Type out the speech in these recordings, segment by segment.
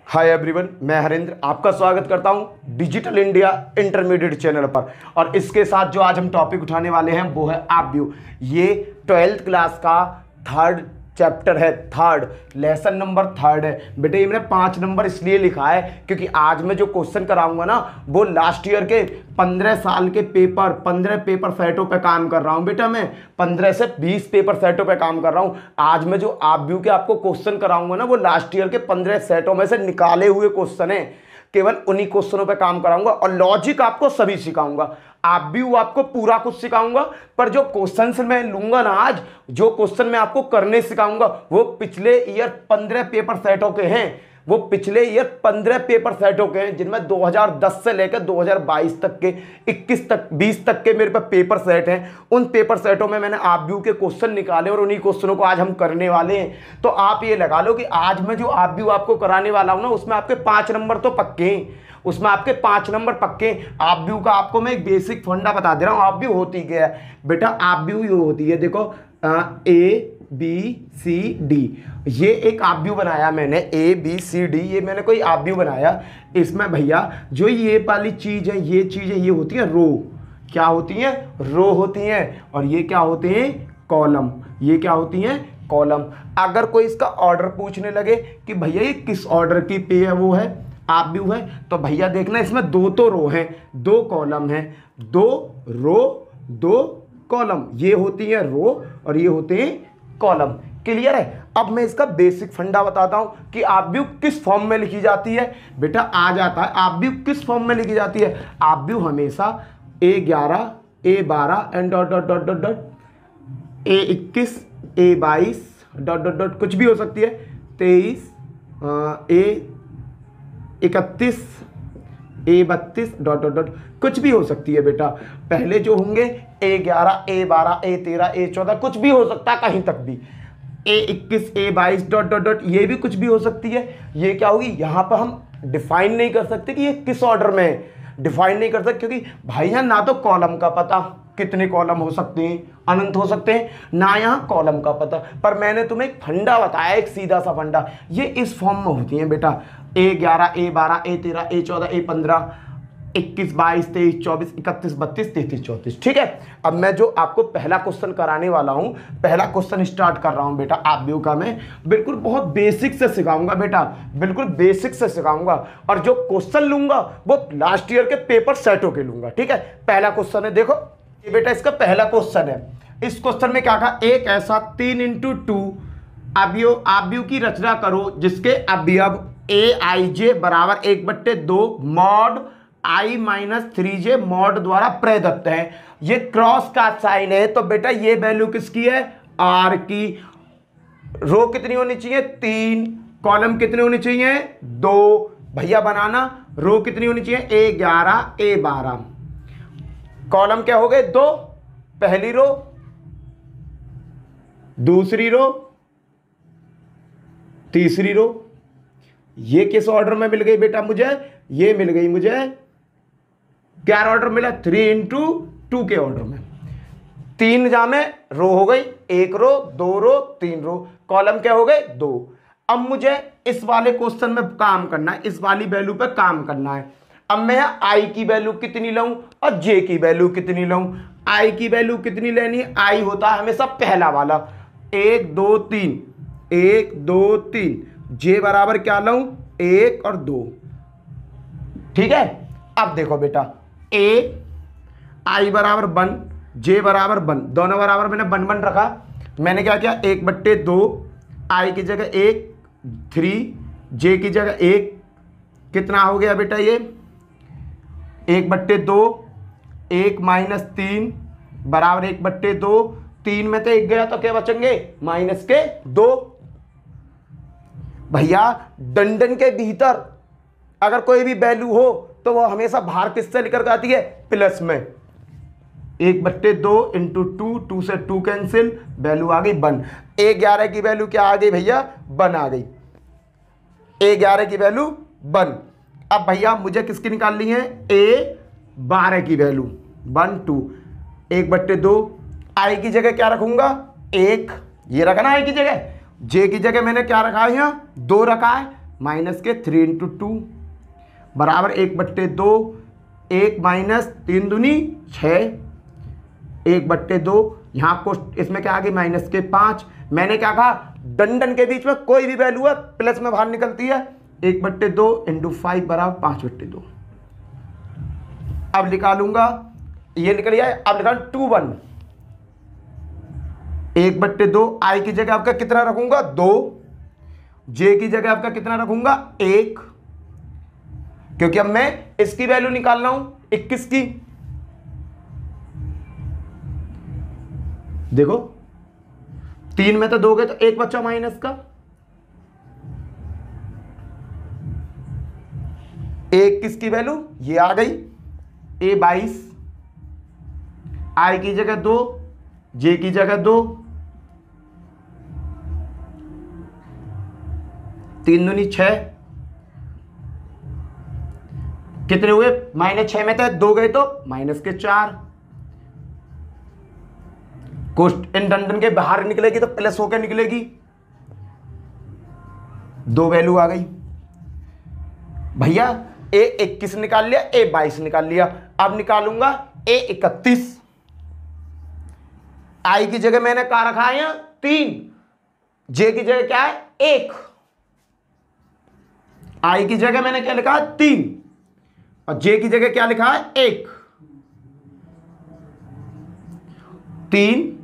Hi everyone, मैं हरेंद्र आपका स्वागत करता हूं डिजिटल इंडिया इंटरमीडिएट चैनल पर। और इसके साथ जो आज हम टॉपिक उठाने वाले हैं वो है आपव्यू। ये 12th क्लास का थर्ड चैप्टर है, थर्ड लेसन नंबर थर्ड है। बेटे ये मैंने 5 नंबर इसलिए लिखा है क्योंकि आज मैं जो क्वेश्चन कराऊंगा ना वो लास्ट ईयर के 15 साल के 15 पेपर सेटों पे काम कर रहा हूं। बेटा मैं 15 से 20 पेपर सेटों पे काम कर रहा हूं। आज मैं जो आपव्यू के आपको क्वेश्चन कराऊंगा ना वो लास्ट ईयर के 15 सेटों में से निकाले हुए क्वेश्चन है। केवल उन्हीं क्वेश्चनों पे काम कराऊंगा और लॉजिक आपको सभी सिखाऊंगा। आप भी वो आपको पूरा कुछ सिखाऊंगा, पर जो क्वेश्चन मैं लूंगा ना आज, जो क्वेश्चन मैं आपको करने सिखाऊंगा वो पिछले ईयर 15 पेपर सेटों के हैं। वो पिछले ईयर 15 पेपर सेटों के हैं जिनमें 2010 से लेकर 2022 तक के 21 तक 20 तक के मेरे पास पेपर सेट हैं। उन पेपर सेटों में मैंने आपव्यू के क्वेश्चन निकाले और उन्हीं क्वेश्चनों को आज हम करने वाले हैं। तो आप ये लगा लो कि आज मैं जो आपव्यू आपको कराने वाला हूं ना उसमें आपके 5 नंबर तो पक्के हैं, उसमें आपके 5 नंबर पक्के। आपव्यू का आपको मैं एक बेसिक फंडा बता दे रहा हूं। आपव्यू होती क्या है बेटा? आपव्यू ये होती है, देखो ABCD, ये एक आपव्यू बनाया मैंने। ABCD ये मैंने कोई आपव्यू बनाया। इसमें भैया जो ये वाली चीज है, ये चीज है, ये होती है रो। क्या होती है? रो होती हैं। और ये क्या होते हैं? कॉलम। ये क्या होती हैं? कॉलम। अगर कोई इसका ऑर्डर पूछने लगे कि भैया ये किस ऑर्डर की पे है, वो है आपव्यू है, तो भैया देखना इसमें 2 तो रो हैं, 2 कॉलम हैं। 2 रो 2 कॉलम, ये होती है रो और ये होते हैं कॉलम। क्लियर है? अब मैं इसका बेसिक फंडा बताता हूं कि आपव्यू किस फॉर्म में लिखी जाती है। बेटा आ जाता है आपव्यू किस फॉर्म में लिखी जाती है। आपव्यू हमेशा A11 A12 and dot dot dot dot dot A21 A22 dot dot dot कुछ भी हो सकती है, 23 A31 A32 dot dot dot कुछ भी हो सकती है। बेटा पहले जो होंगे A11 A12 A13 A14 कुछ भी हो सकता है, कहीं तक भी। A21 A22 dot dot dot ये भी कुछ भी हो सकती है। ये क्या होगी? यहाँ पर हम डिफाइन नहीं कर सकते कि ये किस ऑर्डर में है, डिफाइन नहीं कर सकते क्योंकि भाई यहाँ ना तो कॉलम का पता, कितने कॉलम हो सकते हैं, अनंत हो सकते हैं, ना यहाँ कॉलम का पता। पर मैंने तुम्हें एक फंडा बताया, एक सीधा सा फंडा। ये इस फॉर्म में होती है बेटा। A11 A12 A13 A14 A15 21 22 23 24 31 32 33 34। ठीक है, अब मैं जो आपको पहला क्वेश्चन कराने वाला हूं, पहला क्वेश्चन स्टार्ट कर रहा हूं बेटा आपव्यू का। मैं बिल्कुल बहुत बेसिक से सिखाऊंगा बेटा, बिल्कुल बेसिक से सिखाऊंगा। और जो क्वेश्चन लूंगा वो लास्ट ईयर के पेपर सेटों के लूंगा। ठीक है, पहला क्वेश्चन है, देखो ये बेटा इसका पहला क्वेश्चन है। इस क्वेश्चन में क्या कहा? एक ऐसा 3x2 आपव्यू की रचना करो जिसके अवयव Aij बराबर 1/2 मॉड I-3j मॉड द्वारा प्रदत्त है। ये क्रॉस का साइन है, तो बेटा ये वैल्यू किसकी है? R की। रो कितनी होनी चाहिए? 3। कॉलम कितने होने चाहिए? 2। भैया बनाना, रो कितनी होनी चाहिए? A11 A12। कॉलम क्या हो गए? 2। पहली रो, दूसरी रो, तीसरी रो। ये किस ऑर्डर में मिल गई बेटा मुझे? ये मिल गई मुझे, क्या ऑर्डर मिला? 3x2 के ऑर्डर में। 3 जामे रो हो गई, 1 रो 2 रो 3 रो। कॉलम क्या हो गए? 2। अब मुझे इस वाले क्वेश्चन में काम करना है, इस वाली वैल्यू पे काम करना है। अब मैं I की वैल्यू कितनी लूं और J की वैल्यू कितनी लूं? I की वैल्यू कितनी लेनी है? I होता है हमेशा पहला वाला, 1 2 3 1 2 3। J बराबर क्या लूं? 1 और 2। ठीक है, अब देखो बेटा I बराबर 1 J बराबर 1, दोनों बराबर मैंने 1 1 रखा। मैंने क्या किया? 1/2 I की जगह 1 3, J की जगह 1। कितना हो गया बेटा? ये 1/2 1 - 3 बराबर 1/2। 3 में तो 1 गया तो क्या बचेंगे? -2। भैया डंडन के भीतर अगर कोई भी वैल्यू हो तो वो हमेशा बाहर किससे लेकर के आती है? प्लस में। 1/2 × 2, 2 से 2 कैंसिल, वैल्यू आ गई 1। A11 की वैल्यू क्या आ गई भैया? 1 आ गई। A11 की वैल्यू 1। अब भैया मुझे किसकी निकालनी है? A12 की वैल्यू 1 2। 1/2 I की जगह क्या रखूंगा? 1। ये रखना I की जगह। J की जगह मैंने क्या रखा है? यहाँ 2 रखा है। माइनस के 3 इंटू 2 बराबर 1/2, 1 माइनस 3 दूनी 6, 1/2। यहाँ को इसमें क्या आ गई माइनस के 5। मैंने क्या कहा, डंडन के बीच में कोई भी वैल्यू है प्लस में बाहर निकलती है। 1/2 इंटू 5 बराबर 5/2। अब निकालूंगा, ये निकल गया। अब निकाल 2 1 1/2। आई की जगह आपका कितना रखूंगा 2, जे की जगह आपका कितना रखूंगा 1, क्योंकि अब मैं इसकी वैल्यू निकाल रहा हूं 21 की। देखो 3 में तो 2 गए तो 1 बचा माइनस का, 1 किसकी वैल्यू ये आ गई A22। आई की जगह 2, जे की जगह 2, 3 दूनी 6, कितने हुए -6 में तो 2 गए तो माइनस के 4। कोष्ट इन डंडन के बाहर निकलेगी तो प्लस होकर निकलेगी। 2 वैल्यू आ गई भैया। A21 निकाल लिया, A22 निकाल लिया। अब निकालूंगा A31। आई की जगह मैंने क्या रखा है 3, जे की जगह क्या है 1। आई की जगह मैंने क्या लिखा है 3 और जे की जगह क्या लिखा है 1। 3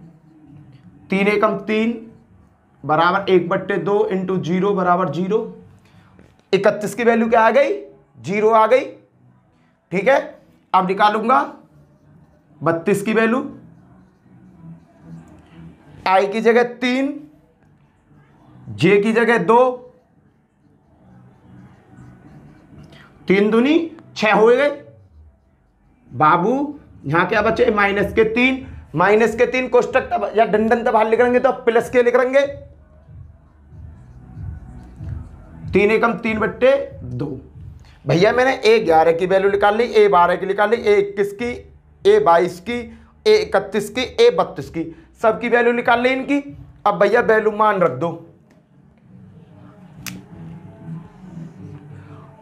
3 एकम 3 बराबर 1/2 इंटू 0 बराबर 0। 31 की वैल्यू क्या आ गई 0 आ गई। ठीक है, अब निकालूंगा 32 की वैल्यू। आई की जगह 3, जे की जगह 2, 3 दूनी 6 हो गए बाबू। यहां क्या बचे माइनस के 3, माइनस के 3 कोष्टक तब या डंडन तब बाहर लिख लेंगे तो प्लस के लिख लेंगे। 3 एकम 3/2। भैया मैंने A11 की वैल्यू निकाल ली, A12 की निकाल ली, A21 की, A22 की, A31 की, A32 की, सबकी वैल्यू निकाल ली इनकी। अब भैया वैल्यू मान रख दो।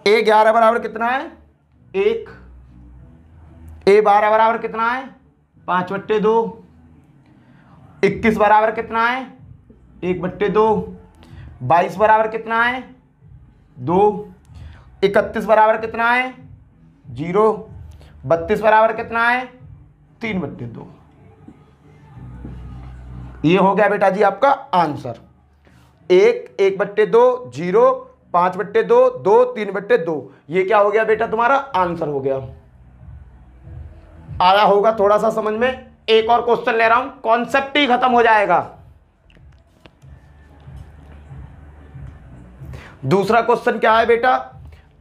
A11 बराबर कितना है 1, A12 बराबर कितना है 5/2, 21 बराबर कितना है 1/2, 22 बराबर कितना है 2, 31 बराबर कितना है 0, 32 बराबर कितना है 3/2। ये हो गया बेटा जी आपका आंसर। 1 1/2, 0, 5/2, 2 3/2। ये क्या हो गया बेटा तुम्हारा आंसर हो गया। आया होगा थोड़ा सा समझ में। एक और क्वेश्चन ले रहा हूं, कॉन्सेप्ट ही खत्म हो जाएगा। दूसरा क्वेश्चन क्या है बेटा,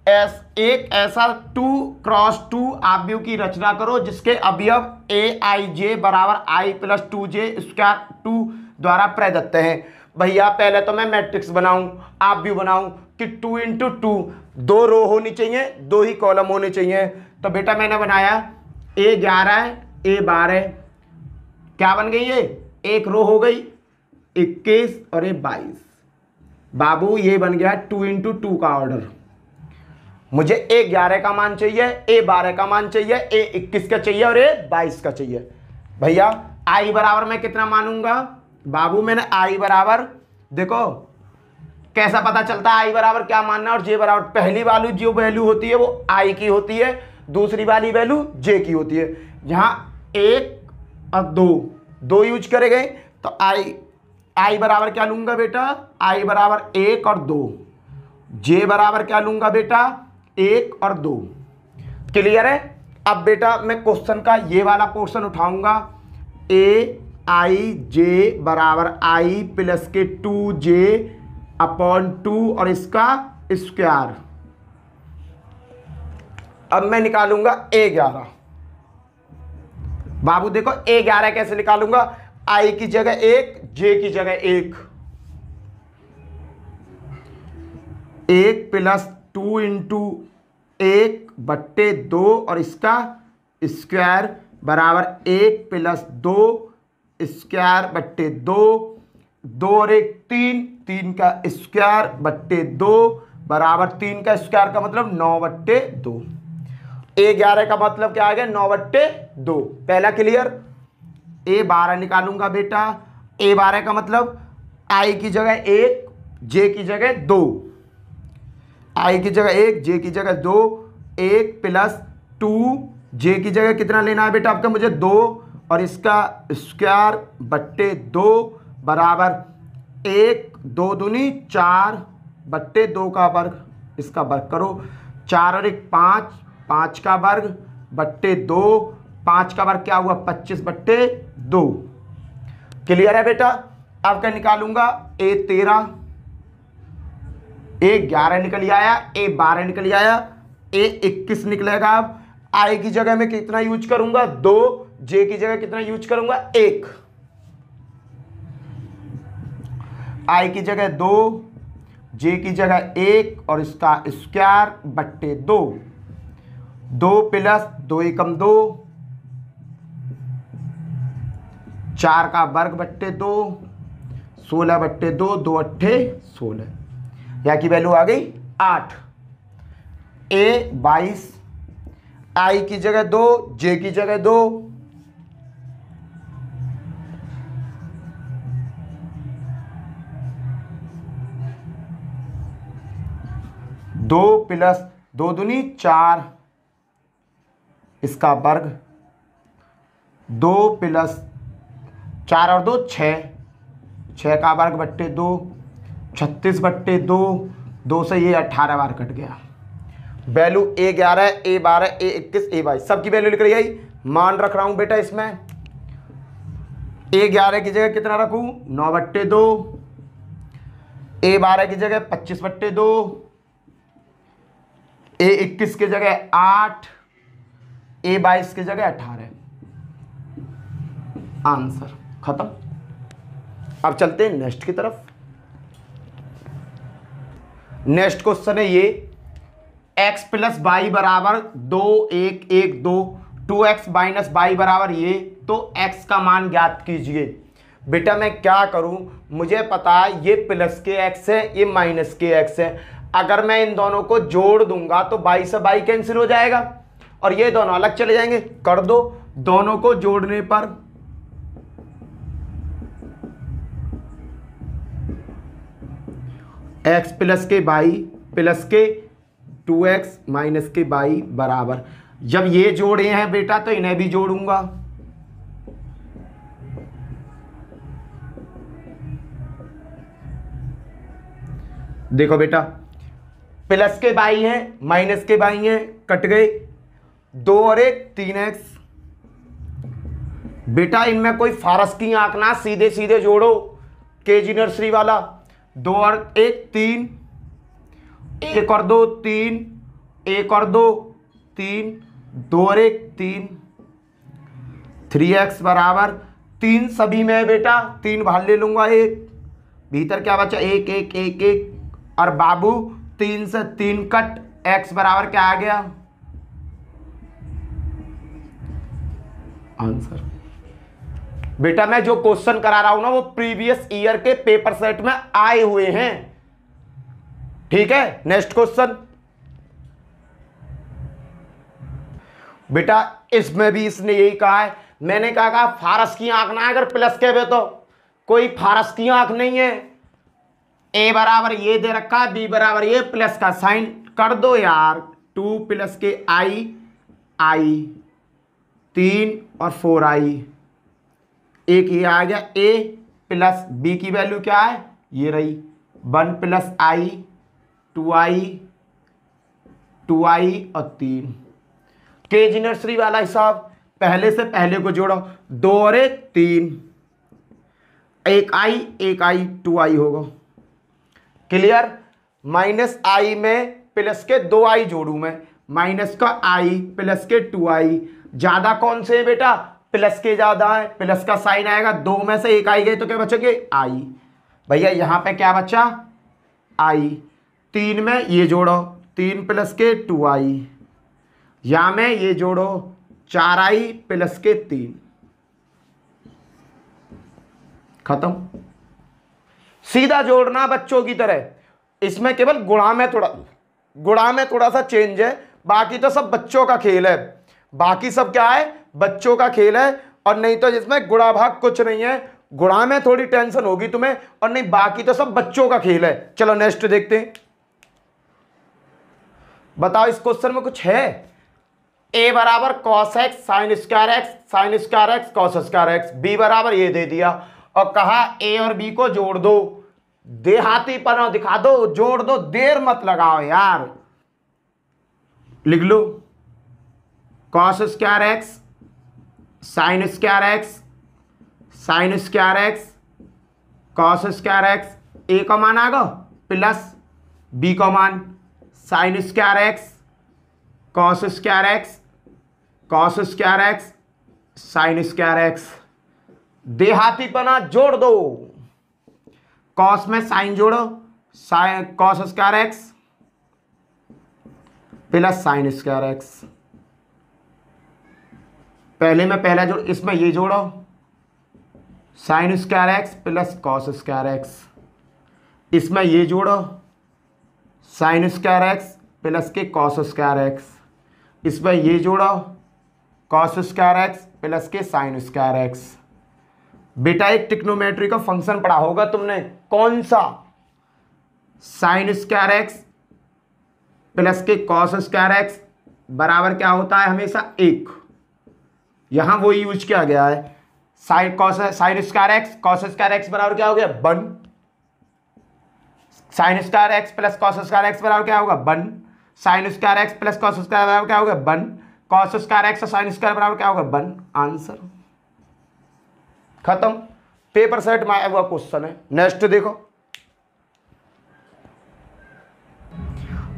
एक ऐसा 2x2 आव्यूह की रचना करो जिसके अवयव aij बराबर i + 2j² 2 द्वारा प्रदत्त हैं। भैया पहले तो मैं मैट्रिक्स बनाऊं, आव्यूह बनाऊं कि 2 × 2, 2 रो होनी चाहिए, 2 ही कॉलम होने चाहिए। तो बेटा मैंने बनाया A11 A12, क्या बन गई ये एक रो हो गई 21 और A22। बाबू ये बन गया 2 × 2 का ऑर्डर। मुझे A11 का मान चाहिए, A12 का मान चाहिए, A21 का चाहिए और A22 का चाहिए। भैया I बराबर मैं कितना मानूंगा बाबू, मैंने I बराबर, देखो कैसा पता चलता है I बराबर क्या मानना और J बराबर, पहली वाली जो वैल्यू होती है वो I की होती है, दूसरी वाली वैल्यू J की होती है। जहां 1 और 2 यूज करे गए तो I बराबर क्या लूंगा बेटा, I बराबर 1 और 2, J बराबर क्या लूंगा बेटा 1 और 2। क्लियर है। अब बेटा मैं क्वेश्चन का ये वाला पोर्शन उठाऊंगा, aij बराबर I + के 2j/2 और इसका स्क्वायर। अब मैं निकालूंगा A11। बाबू देखो A11 कैसे निकालूंगा, I की जगह 1, J की जगह 1, 1 + 2 × 1/2 और इसका स्क्वायर बराबर 1 + 2² 2 और 1 3, 3 का स्क्वायर 2 बराबर 3 का स्क्वायर का मतलब 9/2। A11 का मतलब क्या आ गया 9/2। पहला क्लियर। A12 निकालूंगा बेटा। A12 का मतलब I की जगह 1 J की जगह 2, I की जगह 1 J की जगह 2, 1 प्लस 2 J की जगह कितना लेना है बेटा आपका मुझे 2 और इसका स्क्वायर बट्टे 2 बराबर 1 2 दूनी 4/2 का वर्ग, इसका वर्ग करो 4 और 1 5, 5 का वर्ग बट्टे 2, 5 का वर्ग क्या हुआ 25/2। क्लियर है बेटा। अब क्या निकालूंगा A13, A11 निकल आया, A12 निकल आया, A21 निकलेगा। अब I की जगह में कितना यूज करूंगा 2, J की जगह कितना यूज करूंगा 1, I की जगह 2 J की जगह 1 और इसका स्क्वायर बट्टे 2, 2 प्लस 2 एकम 2, 4 का वर्ग बट्टे 2, 16/2, 2 अट्ठे 16, यहाँ की वैल्यू आ गई 8। A22 I की जगह 2 J की जगह 2, 2 प्लस 2 दूनी 4, इसका वर्ग 2 प्लस 4 और 2 6, 6 का वर्ग बट्टे 2, 36/2, 2 से ये 18 बार कट गया। Value A11 A12 A21 A22 सबकी वैल्यू लिख रही है। मान रख रहा हूं बेटा इसमें A11 की जगह कितना रखूं 9/2, A12 की जगह 25/2, A21 की जगह 8, A22 की जगह 18। आंसर खत्म। अब चलते हैं नेक्स्ट की तरफ। नेक्स्ट क्वेश्चन है ये x प्लस वाई बराबर 2 1 1 2, 2x माइनस वाई बराबर ये, तो x का मान ज्ञात कीजिए। बेटा मैं क्या करूं, मुझे पता है ये प्लस के x है ये माइनस के x है। अगर मैं इन दोनों को जोड़ दूंगा तो बाई से बाई कैंसिल हो जाएगा और ये दोनों अलग चले जाएंगे। कर दो, दोनों को जोड़ने पर x प्लस के बाई प्लस के 2x माइनस के बाई बराबर, जब ये जोड़े हैं बेटा तो इन्हें भी जोड़ूंगा। देखो बेटा प्लस के बाई हैं माइनस के बाई हैं, कट गए 2 और 1 3x। बेटा इनमें कोई फारस की आंख ना, सीधे सीधे जोड़ो केजी नर्सरी वाला। 2 और 1 3, 1 और 2 3, 1 और 2 3, 2 और 1 3, 3x बराबर 3 सभी में है बेटा, 3 बाहर ले लूंगा, 1 भीतर क्या बचा 1 1 1 1 और बाबू 3 से 3 कट, x बराबर क्या आ गया आंसर। बेटा मैं जो क्वेश्चन करा रहा हूं ना वो प्रीवियस ईयर के पेपर सेट में आए हुए हैं, ठीक है। नेक्स्ट क्वेश्चन बेटा इसमें भी इसने यही कहा है, मैंने कहा फारस की आंख ना, अगर प्लस के बे तो कोई फारस की आंख नहीं है। ए बराबर ये दे रखा है, बी बराबर ये, प्लस का साइन कर दो यार। 2 प्लस के आई 3 और 4i, एक ये आ गया a प्लस b की वैल्यू क्या है ये रही 1 प्लस i 2i और 3। केजी नर्सरी वाला हिसाब, पहले से पहले को जोड़ो, 2 और 1 3, 1i 2i होगा। क्लियर। माइनस i में प्लस के 2i जोड़ू मैं, माइनस का i प्लस के 2i, ज्यादा कौन से है बेटा प्लस के ज्यादा है, प्लस का साइन आएगा, 2 में से 1 आई गई तो क्या बचेंगे i। भैया यहां पे क्या बचा i, 3 में ये जोड़ो 3 प्लस के 2i, यहां में ये जोड़ो 4i प्लस के 3, खत्म। सीधा जोड़ना बच्चों की तरह। इसमें केवल गुणा में थोड़ा सा चेंज है, बाकी तो सब बच्चों का खेल है, बाकी सब क्या है, बच्चों का खेल है। और नहीं तो जिसमें गुणा भाग कुछ नहीं है, गुणा में थोड़ी टेंशन होगी तुम्हें, और नहीं बाकी तो सब बच्चों का खेल है। चलो नेक्स्ट देखते हैं। बताओ इस क्वेश्चन में कुछ है। a बराबर cos x sine square x cos square x, b बराबर ये दे दिया और कहा a और b को जोड़ दो। देहातीपना दिखा दो, जोड़ दो, देर मत लगाओ यार। लिख लो cos square x sine square x cos square x, a का मान आ गया प्लस b का मान sine square x cos square x sine square x. देहातीपना जोड़ दो, कॉस में साइन जोड़ो, sine cos square x plus sine square x. पहले में पहला जोड़, इसमें ये जोड़ो sine square x plus cos square x, इसमें ये जोड़ो साइन स्क्वायर एक्स प्लस के कॉस स्क्वायर एक्स, इसमें ये जोड़ो कॉस स्क्वायर एक्स प्लस के साइन स्क्वायर एक्स। बेटा एक ट्रिग्नोमेट्री का फंक्शन पढ़ा होगा तुमने, कौन सा, साइन स्क्वायर एक्स प्लस के कॉस स्क्वायर एक्स बराबर क्या होता है हमेशा 1। यहां वो यूज किया गया है, sign square x cos square x बराबर क्या हो गया 1, sign square x plus cos square x बराबर क्या होगा 1, sign square x plus cos square बराबर क्या होगा 1, कॉस स्क्वायर एक्स और साइन स्क्वायर बराबर क्या होगा 1। आंसर खत्म। पेपर सेट में आया हुआ क्वेश्चन है। नेक्स्ट देखो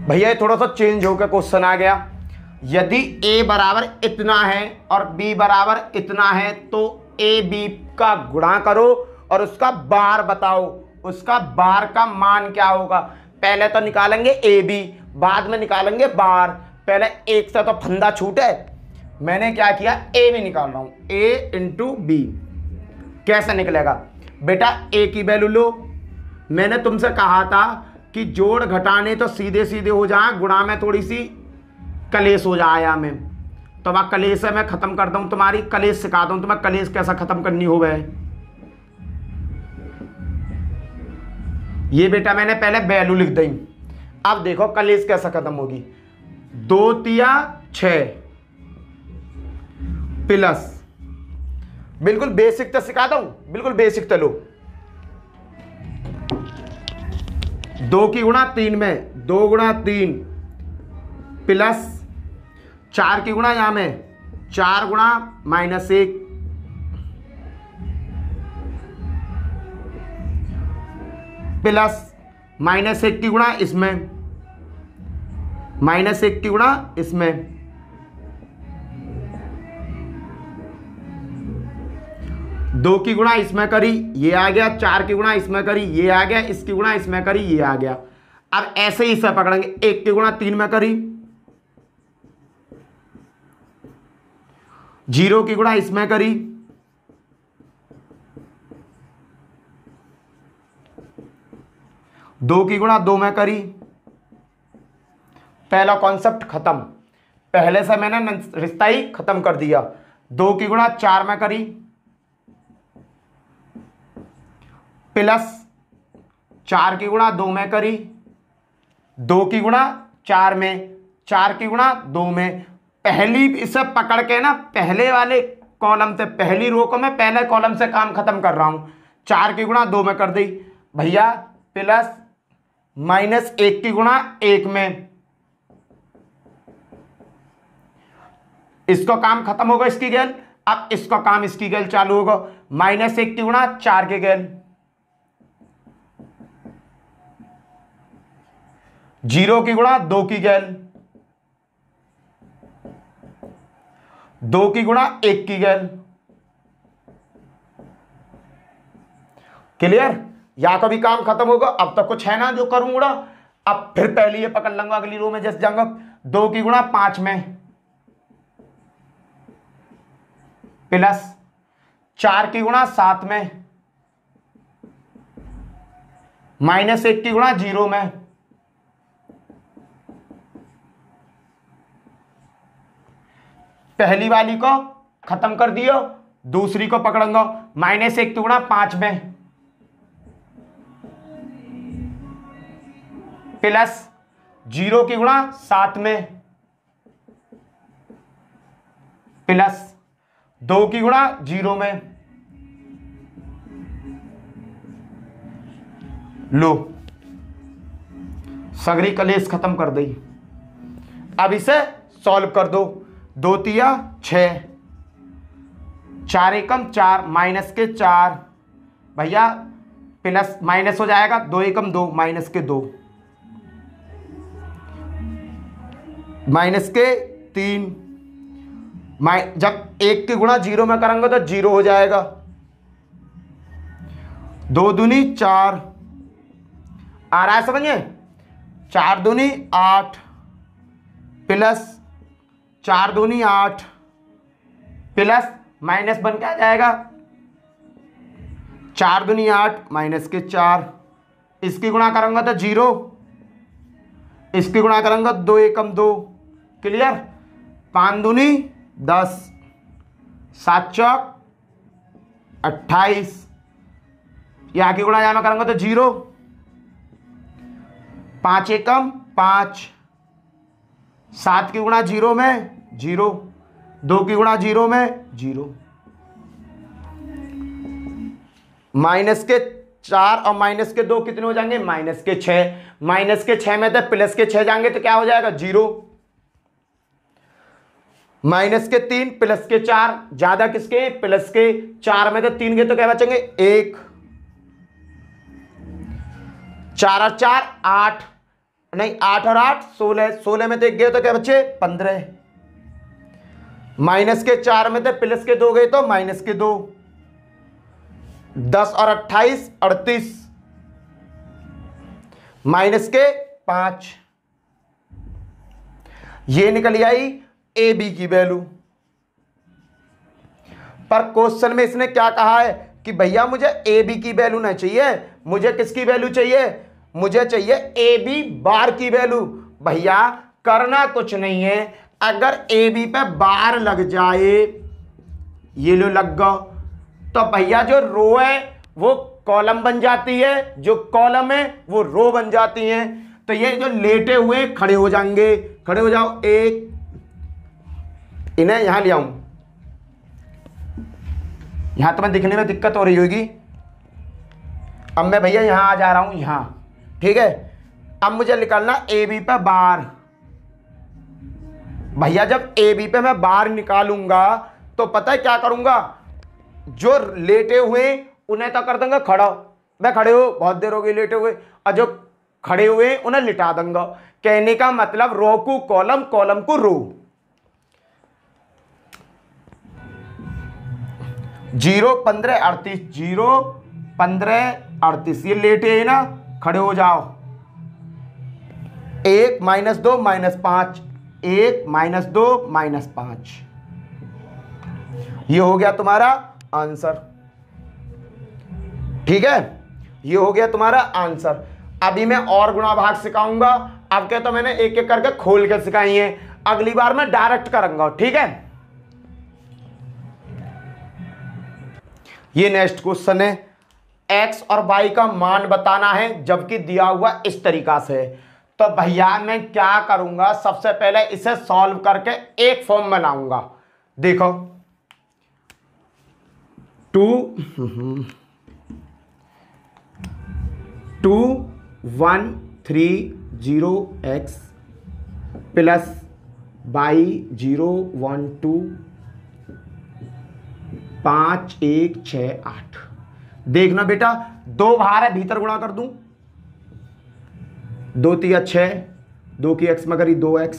भैया, ये थोड़ा सा चेंज होकर क्वेश्चन आ गया। यदि a बराबर इतना है और b बराबर इतना है तो a b का गुणा करो और उसका बार बताओ, उसका बार का मान क्या होगा। पहले तो निकालेंगे a b, बाद में निकालेंगे बार। पहले एक से तो फंदा छूटे, मैंने क्या किया a भी निकाल रहा हूं, a इंटू बी। कैसे निकलेगा बेटा, a की वैल्यू लो। मैंने तुमसे कहा था कि जोड़ घटाने तो सीधे सीधे हो जाए, गुणा में थोड़ी सी कलेश हो जाए में, तो अब कलेश है मैं खत्म कर दूं, तुम्हारी कलेश सिखा दूं तुम्हें कलेश कैसा खत्म करनी हो गए। ये बेटा मैंने पहले वैल्यू लिख दी। अब देखो कलेश कैसा खत्म होगी, 2 तिया 6 प्लस, बिल्कुल बेसिक तो सिखाता हूं, बिल्कुल बेसिक तो लो, 2 की गुणा 3 में 2 गुणा 3 प्लस 4 की गुणा यहां में 4 गुणा -1 प्लस -1 की गुणा इसमें, -1 की गुणा इसमें, 2 की गुणा इसमें करी ये आ गया, 4 की गुणा इसमें करी ये आ गया, इसकी गुणा इसमें करी ये आ गया। अब ऐसे ही इसे पकड़ेंगे, 1 की गुणा 3 में करी, 0 की गुणा इसमें करी, 2 की गुणा 2 में करी। पहला कॉन्सेप्ट खत्म, पहले से मैंने रिश्ता ही खत्म कर दिया। 2 की गुणा 4 में करी प्लस 4 की गुणा 2 में करी, 2 की गुणा 4 में, 4 की गुणा 2 में। पहली इसे पकड़ के ना पहले वाले कॉलम से, पहली रो को मैं पहले कॉलम से काम खत्म कर रहा हूं। 4 की गुणा 2 में कर दी भैया, प्लस -1 की गुणा 1 में, इसको काम खत्म होगा इसकी गैल। अब इसको काम इसकी गैल चालू होगा, -1 की गुणा 4 के गैल, 0 की गुणा 2 की गैल, 2 की गुणा 1 की गैल। क्लियर, या कभी काम खत्म होगा। अब तो कुछ है ना जो करूंगा, अब फिर पहले ये पकड़ लूंगा अगली रो में जैसे जाऊंगा। 2 की गुणा 5 में प्लस 4 की गुणा 7 में, -1 की गुणा 0 में, पहली वाली को खत्म कर दियो, दूसरी को पकड़ूंगा। -1 गुणा 5 में प्लस 0 की गुणा 7 में प्लस 2 की गुणा 0 में। लो सगरी कलेश खत्म कर दी। अब इसे सॉल्व कर दो। 2 तिया 6, 4 एकम 4, -4 भैया प्लस माइनस हो जाएगा, 2 एकम 2, -2 -3। जब 1 की गुणा 0 में करेंगे तो 0 हो जाएगा। 2 दूनी 4 आ रहा है समझिए, 4 दूनी 8 प्लस 4 दूनी 8 प्लस माइनस बन के आ जाएगा 4 दूनी 8 -4। इसकी गुणा करूंगा तो 0, इसकी गुणा करूंगा 2 एकम 2, क्लियर। 5 दूनी 10, 7 चौक 28, यहाँ की गुणा यहाँ में करूंगा तो 0, 5 एकम 5, 7 की गुणा 0 में 0, 2 की गुणा 0 में 0, -4 और -2 कितने हो जाएंगे, -6। -6 में तो +6 जाएंगे तो क्या हो जाएगा 0। -3 +4 ज्यादा किसके, +4 में तो 3 के तो क्या बचेंगे 1। 4 और 4 8, नहीं 8 और 8 16, 16 में तो 1 गए तो क्या बचे 15। -4 में तो +2 गए तो -2। 10 और 28 38, -5। ये निकल आई ए बी की वैल्यू। पर क्वेश्चन में इसने क्या कहा है कि भैया मुझे ए बी की वैल्यू नहीं चाहिए, मुझे किसकी वैल्यू चाहिए, मुझे चाहिए ए बी बार की वैल्यू। भैया करना कुछ नहीं है, अगर ए बी पे बार लग जाए, ये लो लग गया, तो भैया जो रो है वो कॉलम बन जाती है, जो कॉलम है वो रो बन जाती है। तो ये जो लेटे हुए खड़े हो जाएंगे, खड़े हो जाओ। एक इन्हें यहां ले आऊं, यहां तुम्हें दिखने में दिक्कत हो रही होगी। अब मैं भैया यहां आ जा रहा हूं, यहां ठीक है। अब मुझे निकालना ए बी पे बार। भैया जब ए बी पे मैं बार निकालूंगा तो पता है क्या करूंगा, जो लेटे हुए उन्हें तो कर दूंगा खड़ा, मैं खड़े हो बहुत देर हो गई लेटे हुए, और जो खड़े हुए उन्हें लिटा दूंगा। कहने का मतलब रो को कॉलम, कॉलम को रो। 0 15 38, 0 15 38, ये लेटे है ना, खड़े हो जाओ। 1 -2 -5, 1 -2 -5, ये हो गया तुम्हारा आंसर। ठीक है, ये हो गया तुम्हारा आंसर। अभी मैं और गुणा भाग सिखाऊंगा। अब क्या तो मैंने एक एक करके खोल के सिखाई है, अगली बार मैं डायरेक्ट करूंगा। ठीक है, ये नेक्स्ट क्वेश्चन है, एक्स और वाई का मान बताना है जबकि दिया हुआ इस तरीका से। तो भैया मैं क्या करूंगा, सबसे पहले इसे सॉल्व करके एक फॉर्म में लाऊंगा। देखो 2130x प्लस बाई 012 5168। देखना बेटा, 2 बाहर है, भीतर गुणा कर दूं। 2 तिया 6, 2 की x में करी 2x,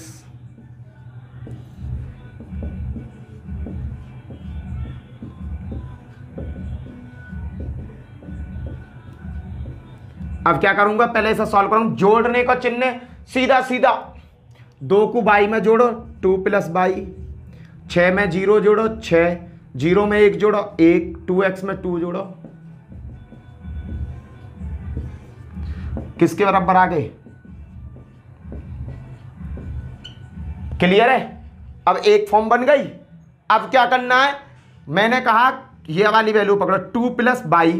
अब क्या करूंगा, पहले इसे सॉल्व करूंगा। जोड़ने का चिन्ह सीधा सीधा, 2 को बाई में जोड़ो 2 + बाई, 6 में 0 जोड़ो 6, 0 में 1 जोड़ो 1, 2x में 2 जोड़ो, किसके बराबर आ गए, क्लियर है। अब एक फॉर्म बन गई। अब क्या करना है, मैंने कहा ये वाली वैल्यू पकड़ो 2 + बाई,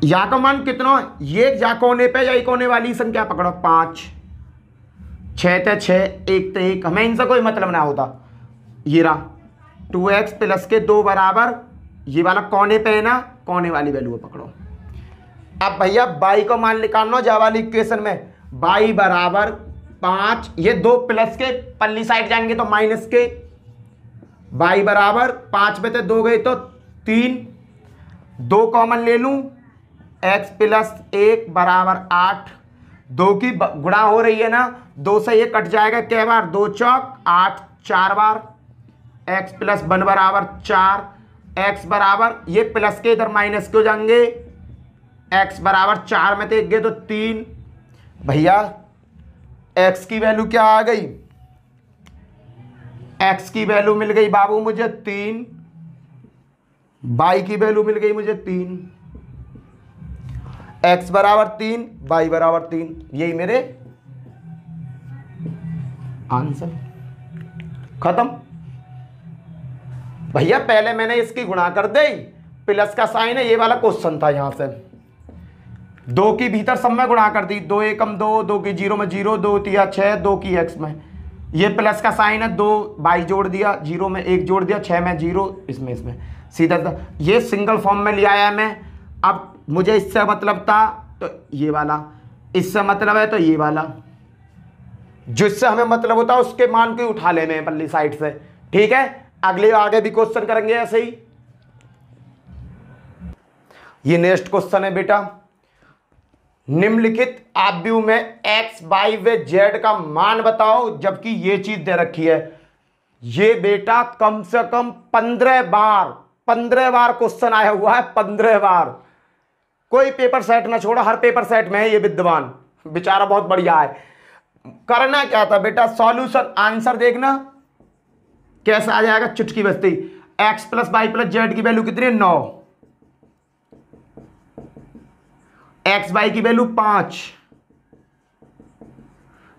या का मान कितना, ये या कोने पे या कोने वाली संख्या पकड़ो 5, 6 ते 6, 1 ते 1, हमें इनसे कोई मतलब ना होता। ये रहा 2x + के 2 बराबर, ये वाला कोने पे है ना, कोने वाली वैल्यू पकड़ो। अब भैया y को मान निकालना जा वाली इक्वेशन में, y बराबर 5, ये 2 प्लस के पल्ली साइड जाएंगे तो माइनस के, y बराबर 5 में से 2 गए तो 3, 2 कॉमन ले लूं, x + 1 बराबर 8, 2 की गुणा हो रही है ना, 2 से ये कट जाएगा, कै बार, 2 चौक 8, 4 बार, x + 1 बराबर 4, x बराबर, ये प्लस के इधर माइनस के हो जाएंगे, x बराबर 4 में से 1 गए तो 3, भैया x की वैल्यू क्या आ गई, x की वैल्यू मिल गई बाबू मुझे 3, y की वैल्यू मिल गई मुझे 3, x बराबर 3, y बराबर 3, यही मेरे आंसर, खत्म। भैया पहले मैंने इसकी गुणा कर दी, प्लस का साइन है, ये वाला क्वेश्चन था, यहां से 2 की भीतर सब में गुणा कर दी, 2 एकम 2, 2 की 0 में 0, 2 तिया 6, 2 की x में, ये प्लस का साइन है, 2 बाई जोड़ दिया, 0 में 1 जोड़ दिया, 6 में 0, इसमें सीधा ये सिंगल फॉर्म में ले आया मैं। अब मुझे इससे मतलब था तो ये वाला, इससे मतलब है तो ये वाला, जिससे हमें मतलब होता है उसके मान को उठा लेने हैं पल्ली साइड से, ठीक है। अगले आगे भी क्वेश्चन करेंगे ऐसे ही। ये नेक्स्ट क्वेश्चन है बेटा, निम्नलिखित आव्यूह में x, y व z का मान बताओ, जबकि ये चीज दे रखी है। ये बेटा कम से कम 15 बार क्वेश्चन आया हुआ है, 15 बार, कोई पेपर सेट ना छोड़ा, हर पेपर सेट में है ये विद्वान, बेचारा बहुत बढ़िया है। करना क्या था बेटा, सॉल्यूशन आंसर देखना कैसा आ जाएगा, चुटकी बजती, x + y + z की वैल्यू कितनी है, 9, x y की वैल्यू 5,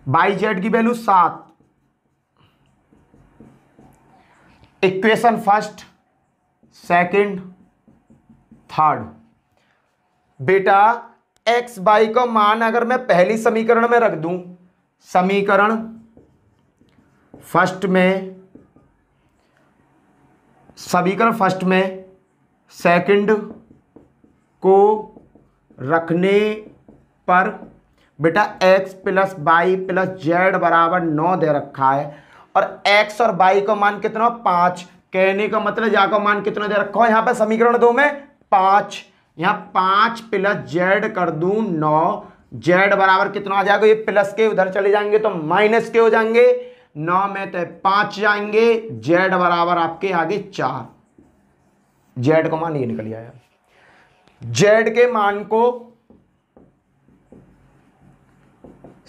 y z की value 7, equation first, second, third. बेटा x y का मान अगर मैं पहली समीकरण में रख दूं, समीकरण फर्स्ट में सेकंड को रखने पर बेटा x + y + z बराबर 9 दे रखा है, और x और y का मान कितना, 5, कहने का मतलब या का मान कितना दे रखा है, यहाँ पे समीकरण 2 में 5, यहाँ 5 + z कर दूं 9, z बराबर कितना आ जाएगा, ये प्लस के उधर चले जाएंगे तो माइनस के हो जाएंगे, 9 में तो 5 जाएंगे, z बराबर आपके आगे 4, z का मान ये निकल आया। z के मान को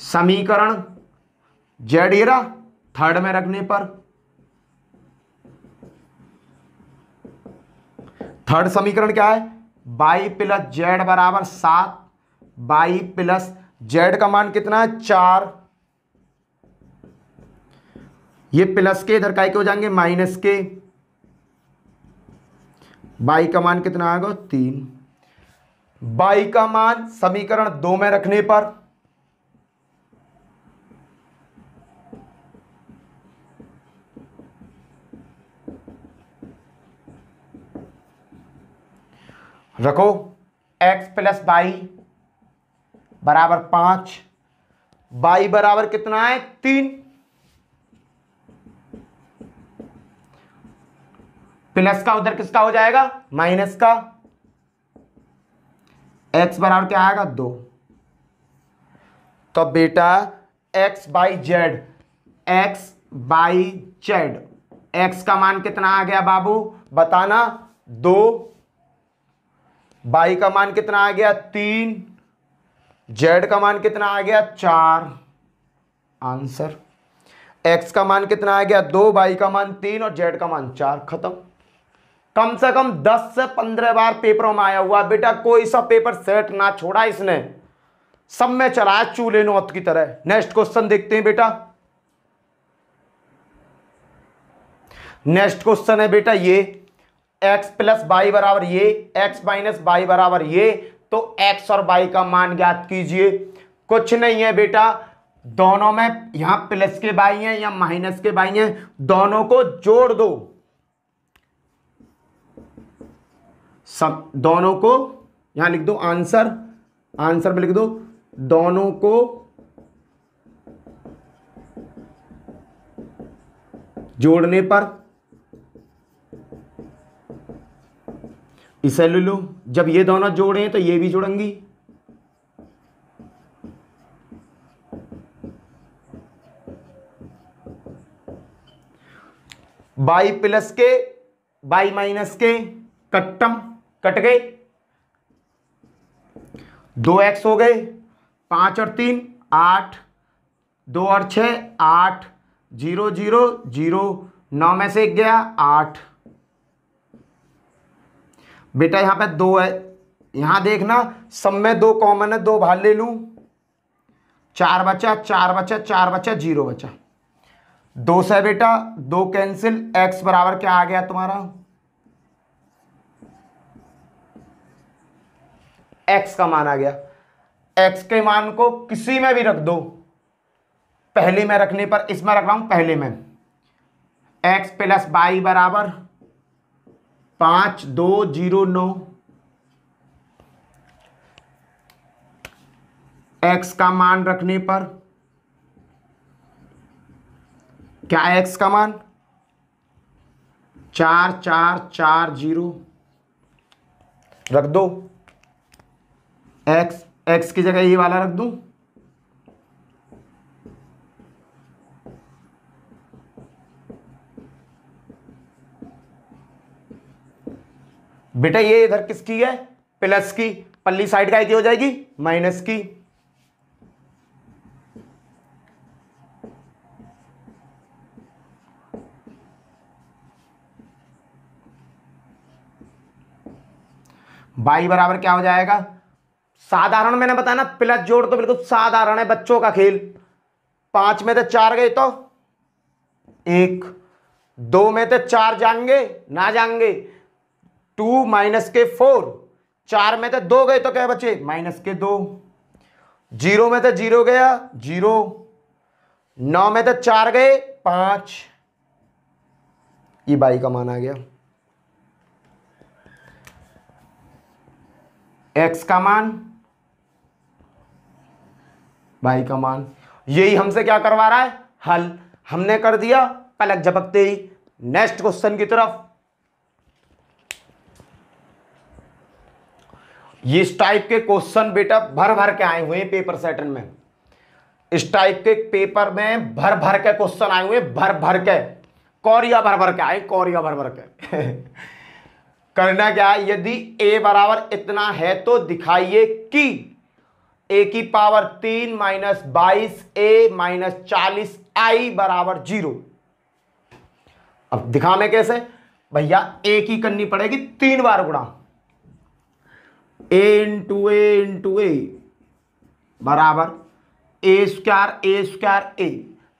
समीकरण z ये रहा थर्ड में रखने पर, थर्ड समीकरण क्या है, y + z बराबर 7, y + z का मान कितना है, 4, ये प्लस के इधर काय के हो जाएंगे माइनस के, y का मान कितना आएगा, 3, y का मान समीकरण 2 में रखने पर रखो, x + y बराबर 5, y बराबर कितना है, 3, प्लस का उधर किसका हो जाएगा, माइनस का, x बराबर क्या आएगा, 2। तो बेटा x by z, x का मान कितना आ गया बाबू बताना, 2, y का मान कितना आ गया, 3, z का मान कितना आ गया, 4, आंसर। x का मान कितना आ गया, 2, y का मान 3 और z का मान 4, खत्म। कम से कम 10 से 15 बार पेपरों में आया हुआ बेटा, कोई सा पेपर सेट ना छोड़ा इसने, सब में चलाया चूल्हे नौत की तरह। नेक्स्ट क्वेश्चन देखते हैं बेटा, नेक्स्ट क्वेश्चन है बेटा ये, x प्लस वाई बराबर ये, x माइनस वाई बराबर ये, तो x और y का मान ज्ञात कीजिए। कुछ नहीं है बेटा, दोनों में यहां प्लस के y हैं या माइनस के y हैं, दोनों को जोड़ दो, सब दोनों को यहां लिख दो, आंसर आंसर में लिख दो, दोनों को जोड़ने पर, इसे ले लो, जब ये दोनों जोड़े हैं तो ये भी जुड़ेंगी, बाई प्लस के बाई माइनस के कट्टम कट गए, 2x हो गए, 5 और 3 8, 2 और 6 8, 0 0 0, 9 में से 1 गया 8। बेटा यहां पे 2 है, यहां देखना सब में 2 कॉमन है, 2 बाहर ले लूं, 4 बचा 4 बचा 4 बचा 0 बचा, 2 से बेटा 2 कैंसिल, x बराबर क्या आ गया तुम्हारा, x का मान आ गया। x के मान को किसी में भी रख दो, पहले में रखने पर, इसमें रख रहा हूं पहले में, x प्लस वाई बराबर 5 2 0 9, x का मान रखने पर क्या है, x का मान 4 4 4 0 रख दो, x की जगह ये वाला रख दूं, बेटा ये इधर किसकी है, प्लस की, पल्ली साइड का की हो जाएगी माइनस की, y बराबर क्या हो जाएगा, साधारण मैंने बताया ना, प्लस जोड़ तो बिल्कुल साधारण है, बच्चों का खेल, 5 में से 4 गए तो 1, 2 में से 4 जाएंगे ना जाएंगे, 2 माइनस के 4, 4 में से 2 गए तो क्या बचे माइनस के 2, 0 में से 0 गया 0, 9 में से 4 गए 5, ये y का मान आ गया। x का मान, y का मान, यही हमसे क्या करवा रहा है, हल। हमने कर दिया पलक झपकते ही। नेक्स्ट क्वेश्चन की तरफ, ये इस टाइप के क्वेश्चन बेटा भर भर के आए हुए हैं पेपर सेटन में, इस टाइप के पेपर में भर भर के क्वेश्चन आए हुए, भर भर के, कौरिया भर भर के आए, कौरिया भर भर के करना क्या है, यदि a बराबर इतना है तो दिखाइए कि a की power 3 minus 22 a minus 40 i बराबर 0। अब दिखाने कैसे भैया, a की करनी पड़ेगी 3 बार गुणा, a इंटू ए बराबर a स्क्वायर a।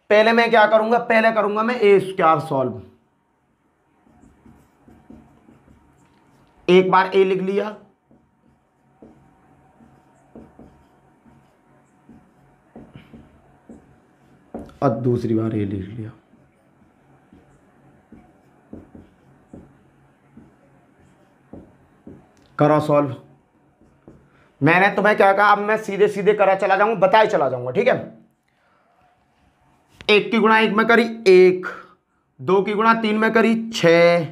पहले मैं क्या करूंगा, पहले करूंगा मैं a स्क्वायर सॉल्व, एक बार a लिख लिया, और दूसरी बार a लिख लिया, करो सॉल्व। मैंने तुम्हें क्या कहा, अब मैं सीधे सीधे करा चला जाऊंगा, बताए चला जाऊंगा, ठीक है। 1 की गुणा 1 में करी 1, 2 की गुणा 3 में करी 6,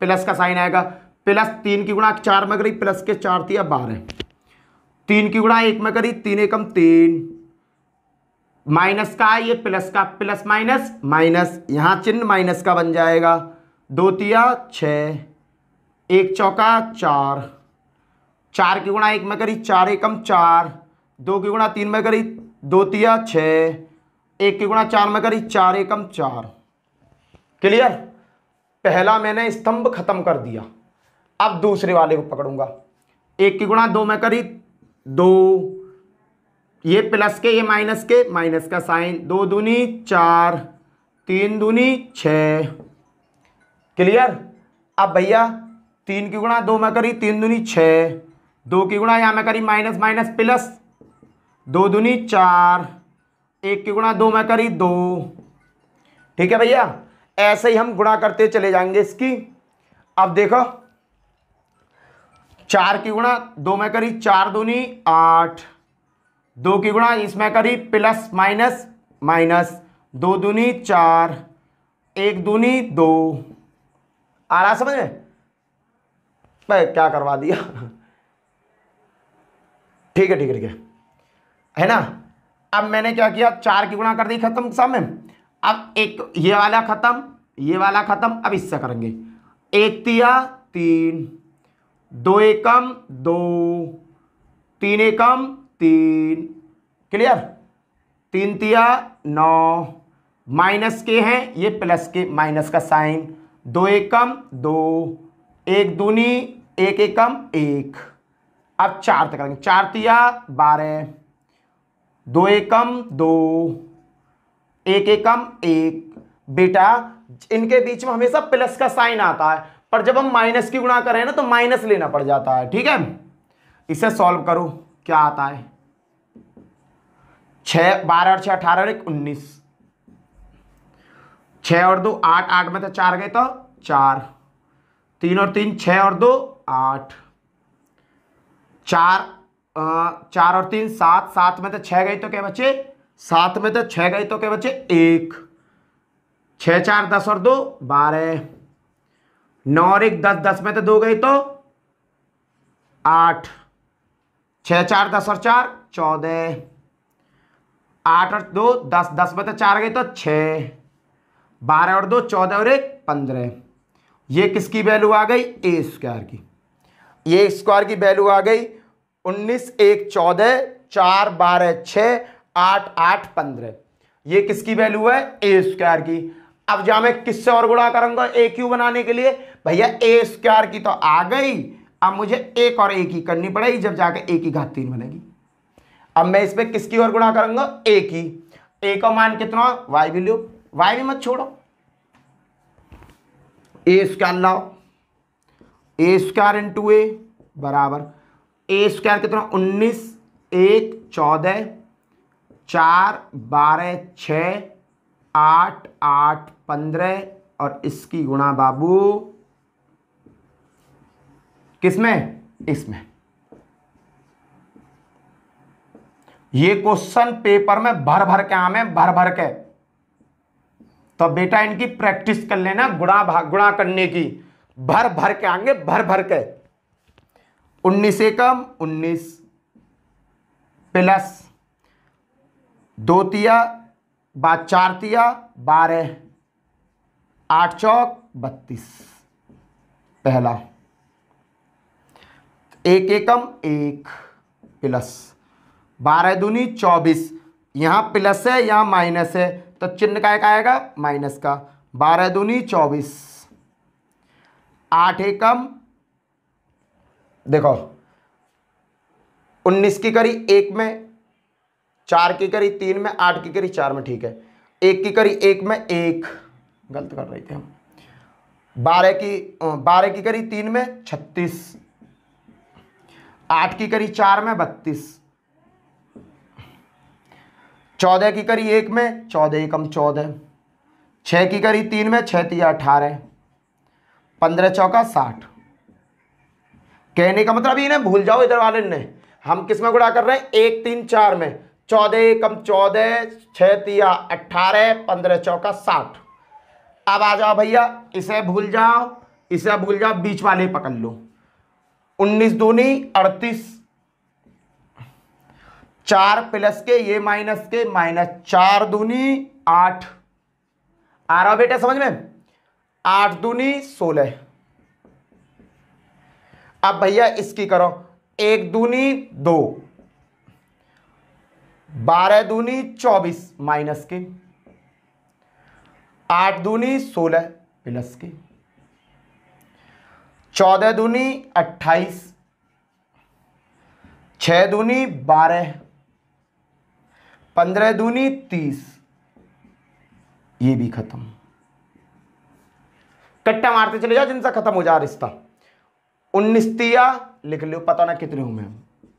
प्लस का साइन आएगा, प्लस 3 की गुणा 4 में करी, प्लस के 4 दिया 12, 3 की गुणा 1 में करी 3 एकम 3, माइनस का ये प्लस का, प्लस माइनस माइनस, यहां चिन्ह माइनस का बन जाएगा, 2 तिया 6, 1 चौका 4, 4 की गुणा 1 में करी 4 एकम 4, 2 की गुणा 3 में करी 2 तिया 6, 1 की गुणा 4 में करी 4 एकम 4। क्लियर, पहला मैंने स्तंभ खत्म कर दिया, अब दूसरे वाले को पकड़ूंगा। 1 की गुणा 2 में करी 2, ये प्लस के ये माइनस के, माइनस का साइन, 2 दूनी 4, 3 दूनी 6, क्लियर। अब भैया 3 की गुणा 2 में करी 3 दूनी 6, 2 की गुणा यहां में करी माइनस माइनस प्लस, 2 दूनी 4, 1 की गुणा 2 में करी 2। ठीक है भैया, ऐसे ही हम गुणा करते चले जाएंगे इसकी। अब देखो 4 की गुणा 2 में करी 4 दूनी 8, 2 की गुणा इसमें करी प्लस माइनस माइनस, 2 दूनी 4, 1 दूनी 2। आ रहा समझ में? मैं क्या करवा दिया। ठीक है ठीक है ठीक है ना। अब मैंने क्या किया, 4 की गुणा कर दी, खत्म सब में। अब एक ये वाला खत्म, ये वाला खत्म, अब इससे करेंगे। 1 तिया 3, 2 एकम 2, 3 एकम 3, क्लियर। 3 तिया 9, माइनस के हैं ये प्लस के, माइनस का साइन, 2 एकम 2, 1 दूनी 1 एकम 1। अब 4 तक करेंगे। 4 तिया 12, 2 एकम 2, 1 एकम 1। बेटा इनके बीच में हमेशा प्लस का साइन आता है, पर जब हम माइनस की गुणा करें ना तो माइनस लेना पड़ जाता है। ठीक है, इसे सॉल्व करो, क्या आता है। 6 12 और 6 18 और 1 19, 6 और 2 8, 8 में तो 4 गए तो 4, 3 और 3 6 और 2 8, 4 और 3 7, 7 में तो 6 गए तो क्या बचे, 7 में तो 6 गए तो क्या बचे 1, 6 4 10 और 2 12, 9 और 1 10, 10 में तो 2 गए तो 8, 6 4 10 और 4 14, 8 और 2 10, 10 में तो 4 गए तो 6, 12 और 2 14 और 1 15। ये किसकी वैल्यू आ गई, ए स्क्वायर की। ये स्क्वायर की वैल्यू आ गई 19 1 14, 4 12 6 8 8 15। ये किसकी वैल्यू है, ए स्क्वायर की। अब जहां मैं किससे और गुणा करूंगा ए क्यू बनाने के लिए, भैया ए स्क्वायर की तो आ गई, अब मुझे एक और ए की करनी पड़ेगी, जब जाके ए की घात 3 बनेगी। अब मैं इसमें किसकी और गुणा करूंगा, ए की। ए का मान कितना, वाई वैल्यू, वाई भी मत छोड़ो, ए स्क्वायर लाओ, ए स्क्वायर इंटू ए बराबर ए स्क्वायर कितना 19 1 14, 4 12 6 8 8 15 और इसकी गुणा बाबू किसमें, इसमें। ये क्वेश्चन पेपर में भर भर के आम है, भर भर के। तो बेटा इनकी प्रैक्टिस कर लेना, गुणा करने की, भर भर के आएंगे, भर भर के। 19 एकम 19 प्लस 2 तिया 4 तिया 12, 8 चौक 32 पहला, 1 एकम 1 प्लस 12 दूनी 24, यहां प्लस है यहां माइनस है तो चिन्ह का एक आएगा माइनस का, 12 दूनी 24, 8 एकम देखो 19 की करी 1 में, 4 की करी 3 में, 8 की करी 4 में, ठीक है। 1 की करी 1 में 1, गलत कर रहे थे हम। 12 की करी 3 में 36, 8 की करी 4 में 32, 14 की करी 1 में 14 एकम 14, 6 की करी 3 में 6 तिया 18, 15 चौका 60। कहने का मतलब ये ना भूल जाओ इधर वाले ने, हम किस में गुणा कर रहे हैं, 1 3 4 में, 14 एकम 14, 6 तिया 18, 15 चौका 60। अब आ जाओ भैया, इसे भूल जाओ, इसे भूल जाओ, बीच वाले पकड़ लो। 19 दूनी 38, 4 प्लस के ये माइनस के, माइनस 4 दूनी 8। आ रहा बेटा समझ में, 8 दूनी 16। अब भैया इसकी करो, 1 दूनी 2, 12 दूनी 24 माइनस के, 8 दूनी 16 प्लस के, 14 दूनी 28, 6 दूनी 12, 15 दूनी 30, ये भी खत्म। कट्टा मारते चले जाओ जिनसे खत्म हो जाए रिश्ता। 19 तिया लिख लो, पता ना कितने हूं मैं,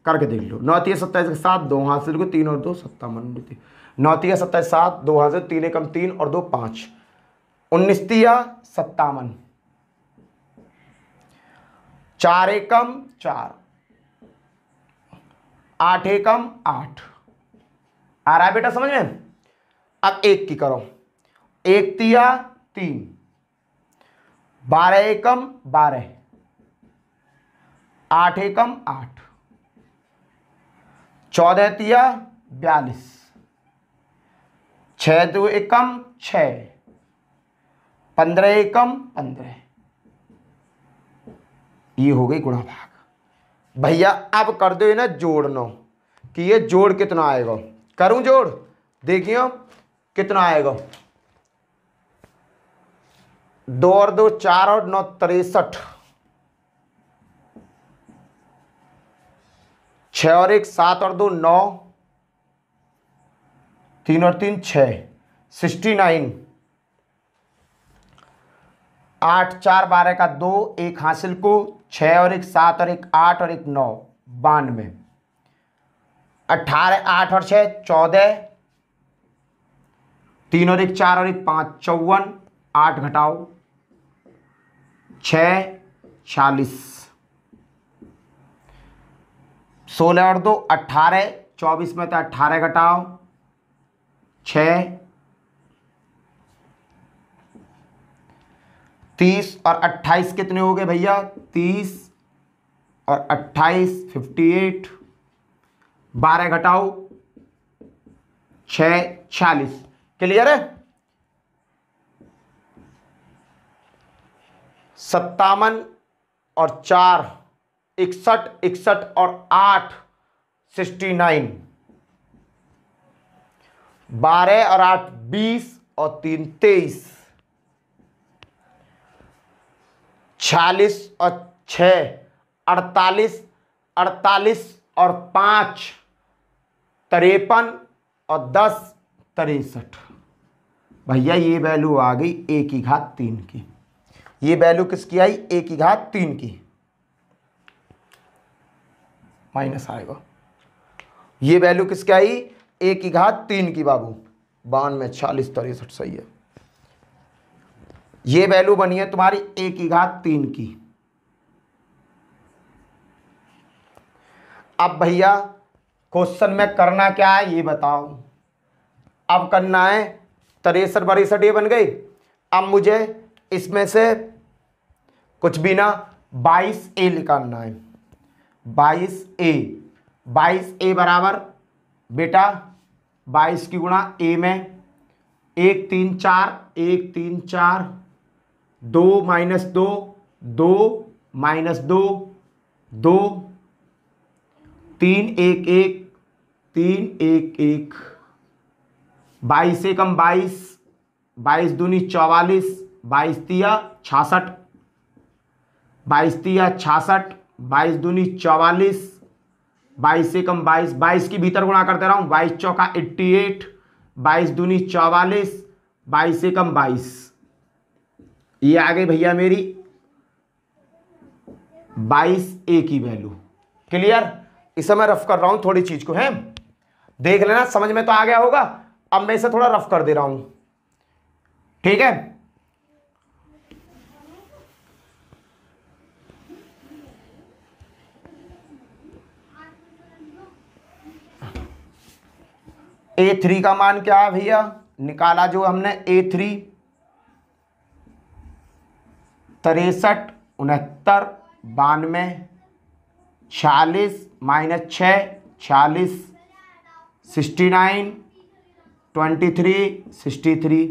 करके देख लो। 9 तिया 27 7, 2 हासिल को 3 और 2 57। 9 तिया 27 7, 2 हासिल 3 एकम 3 और 2 5। 19 तिया 57, 4 एकम 4, 8 एकम 8। आ रहा है बेटा समझ में? अब एक की करो। 1 तिया 3, 12 एकम 12, 8 एकम 8, 14 तिया 42, 6 2 एकम 6, 15 एकम 15। ये हो गई गुणा भाग। भैया अब कर दो ना जोड़नो कि ये जोड़ कितना आएगा। करूं जोड़, देखियो कितना आएगा। 2 और 2 4 और 9 63, 6 और 1 7 और 2 9, 3 और 3 6 69। 8 4 12 का 2, 1 हासिल को 6 और 1 7 और 1 8 और 1 9 92। 18 8 और 6 14, 3 और 1 4 और 1 5 54। 8 घटाओ 6 46। 16 और 2 18, 24 में तो 18 घटाओ 6, 30 और 28 कितने हो गए भैया? 30 और 28 58। 12 घटाओ 6 46। क्लियर है? 57 और 4 61, 61 और 8 69। 12 और 8 20 और 3 23। 46 और 6 48, 48 और 5 53 और 10 63। भैया ये वैल्यू आ गई a की घात 3 की। ये वैल्यू किसकी आई? a की घात 3 की। माइनस आएगा। ये वैल्यू किसकी आई? a की घात 3 की बाबू। 92 46 63 सही है। ये वैल्यू बनी है तुम्हारी a की घात 3 की। अब भैया क्वेश्चन में करना क्या है ये बताओ। अब करना है 63 62 ये बन गई। अब मुझे इसमें से कुछ भी ना 22a निकालना है। 22a, 22a बराबर बेटा 22 की गुणा a में 1 3 4, 1 3 4, 2 माइनस 2 2 माइनस 2 2, 3 1 1 3 1 1। 22 एकम 22, 22 दूनी 44, 22 तिया 66, 22 तिया 66, 22 दूनी 44, 22 एकम 22, 22 की भीतर गुणा करते रहा हूं। 22 चौका 88, 22 दूनी 44, 22 एकम 22। ये आ गई भैया मेरी 22a की वैल्यू। क्लियर? इसे मैं रफ कर रहा हूं थोड़ी चीज को, है देख लेना, समझ में तो आ गया होगा। अब मैं इसे थोड़ा रफ कर दे रहा हूं, ठीक है? A3 का मान क्या है भैया? निकाला जो हमने A3 63 69 92 46 माइनस 6 46 69 23 63।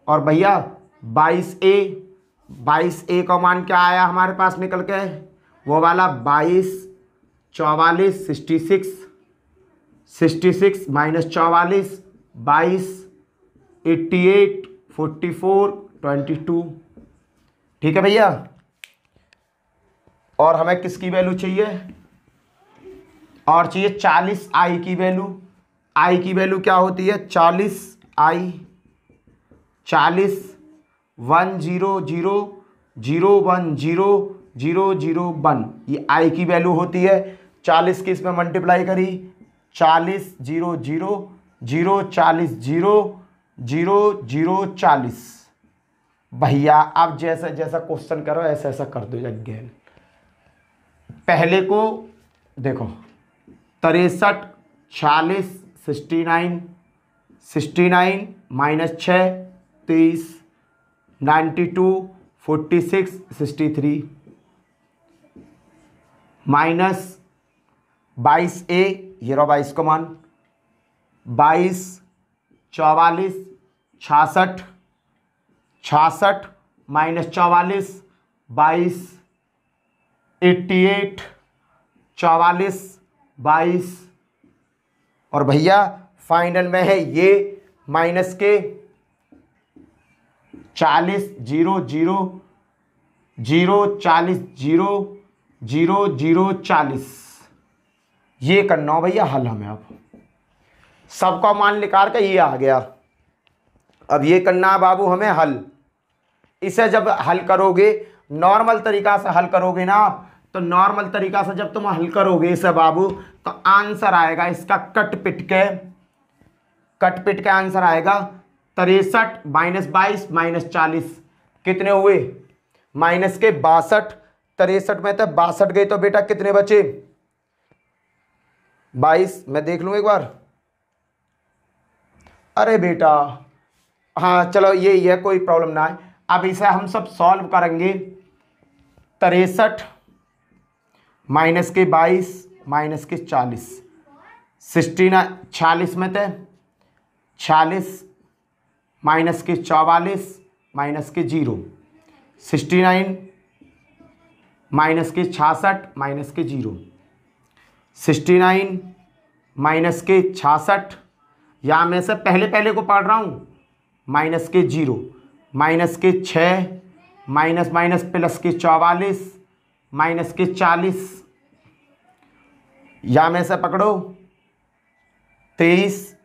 और भैया 22a का मान क्या आया हमारे पास निकल के? वो वाला 22 44 66 66 माइनस 44 22 88 44 22। ठीक है भैया? और हमें किसकी वैल्यू चाहिए? और चाहिए 40 आई की वैल्यू। आई की वैल्यू क्या होती है? 40 आई, 40 1000001, ये आई की वैल्यू होती है। 40 की इसमें मल्टीप्लाई करी, 40 0 0 0 40 0 0 0 40। भैया अब जैसा जैसा क्वेश्चन करो ऐसा ऐसा कर दो अगेन। पहले को देखो 63 46 69 69 माइनस 6 23 92 46 63 माइनस 22A, ये रहा 22 का मान, 22 44 66 66 माइनस 44 22 88 44 22। और भैया फाइनल में है ये माइनस के 40 0 0 0 40 0 0 0 40। ये करना हो भैया हल हमें। अब सबका मान निकाल के ये आ गया। अब ये करना है बाबू हमें हल। इसे जब हल करोगे नॉर्मल तरीका से हल करोगे ना आप, तो नॉर्मल तरीका से जब तुम हल करोगे इसे बाबू, तो आंसर आएगा इसका कट पिट के आंसर आएगा 63 माइनस 22 माइनस 40 कितने हुए माइनस के 62। 63 में तो 62 गए तो बेटा कितने बचे 22। मैं देख लूँ एक बार। अरे बेटा हाँ चलो ये है, कोई प्रॉब्लम ना है। अब इसे हम सब सॉल्व करेंगे। 63 माइनस के 22 माइनस के 40 69 46 में थे 46 माइनस के 44 माइनस के 0 69 माइनस के 66 माइनस के 0 69 माइनस के 66, यहाँ मैं से पहले को पढ़ रहा हूँ, माइनस के 0 माइनस के 6 माइनस माइनस प्लस के 44 माइनस के 40, यहाँ में से पकड़ो 23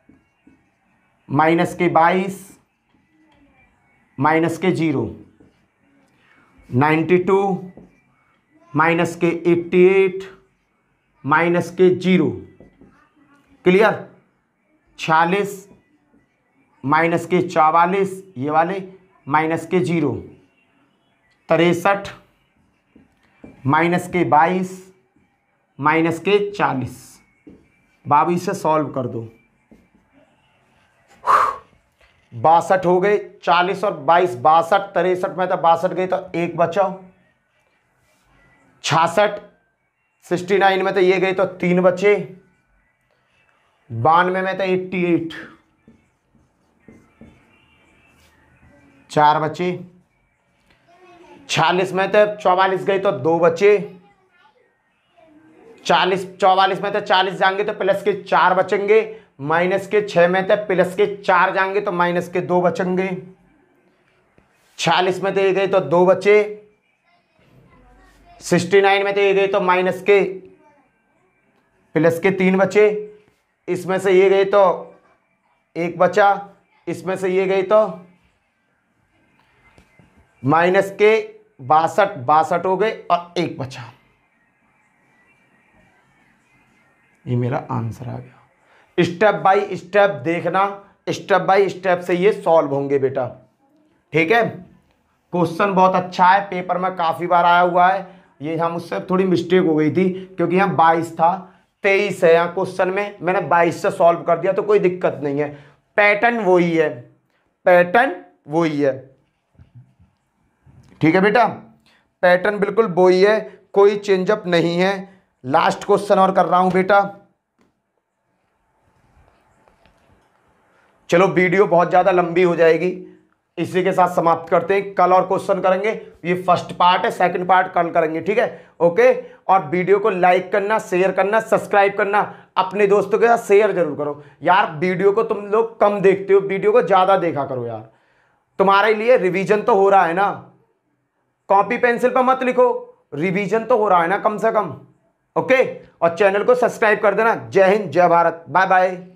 माइनस के 22 माइनस के 0 92 माइनस के 88 माइनस के 0 क्लियर। 46 माइनस के 44 ये वाले माइनस के 0 63 माइनस के 22 माइनस के 40। बाबू इसे सॉल्व कर दो। 62 हो गए, 40 और 22 62, 63 में तो 62 गए तो एक बचा। 66 69 में तो ये गए तो 3 बचे। 92 में तो 88 4 बचे। 46 में तो 44 गए तो 2 बचे। 44 में तो 40 जाएंगे तो प्लस के 4 बचेंगे। माइनस के 6 में तो प्लस के 4 जाएंगे तो माइनस के 2 बचेंगे। 46 में तो ये गए तो 2 बचे। 69 में तो ये गए तो माइनस के प्लस के 3 बचे। इसमें से ये गए तो 1 बचा। इसमें से ये गए तो माइनस के 62 हो गए और 1 बचा। ये मेरा आंसर आ गया। स्टेप बाय स्टेप देखना, स्टेप बाय स्टेप से ये सॉल्व होंगे बेटा, ठीक है। क्वेश्चन बहुत अच्छा है, पेपर में काफ़ी बार आया हुआ है। ये यहाँ मुझसे थोड़ी मिस्टेक हो गई थी क्योंकि यहाँ 22 था, 23 है यहाँ क्वेश्चन में, मैंने 22 से सॉल्व कर दिया तो कोई दिक्कत नहीं है। पैटर्न वही है, पैटर्न वही है, ठीक है बेटा। पैटर्न बिल्कुल वही है, कोई चेंजअप नहीं है। लास्ट क्वेश्चन और कर रहा हूं बेटा। चलो वीडियो बहुत ज्यादा लंबी हो जाएगी, इसी के साथ समाप्त करते हैं। कल और क्वेश्चन करेंगे, ये फर्स्ट पार्ट है, सेकंड पार्ट कल करेंगे, ठीक है ओके। और वीडियो को लाइक करना, शेयर करना, सब्सक्राइब करना, अपने दोस्तों के साथ शेयर जरूर करो यार। वीडियो को तुम लोग कम देखते हो, वीडियो को ज्यादा देखा करो यार। तुम्हारे लिए रिवीजन तो हो रहा है ना, कॉपी पेंसिल पर मत लिखो, रिवीजन तो हो रहा है ना कम से कम, ओके। और चैनल को सब्सक्राइब कर देना। जय हिंद, जय भारत, बाय बाय।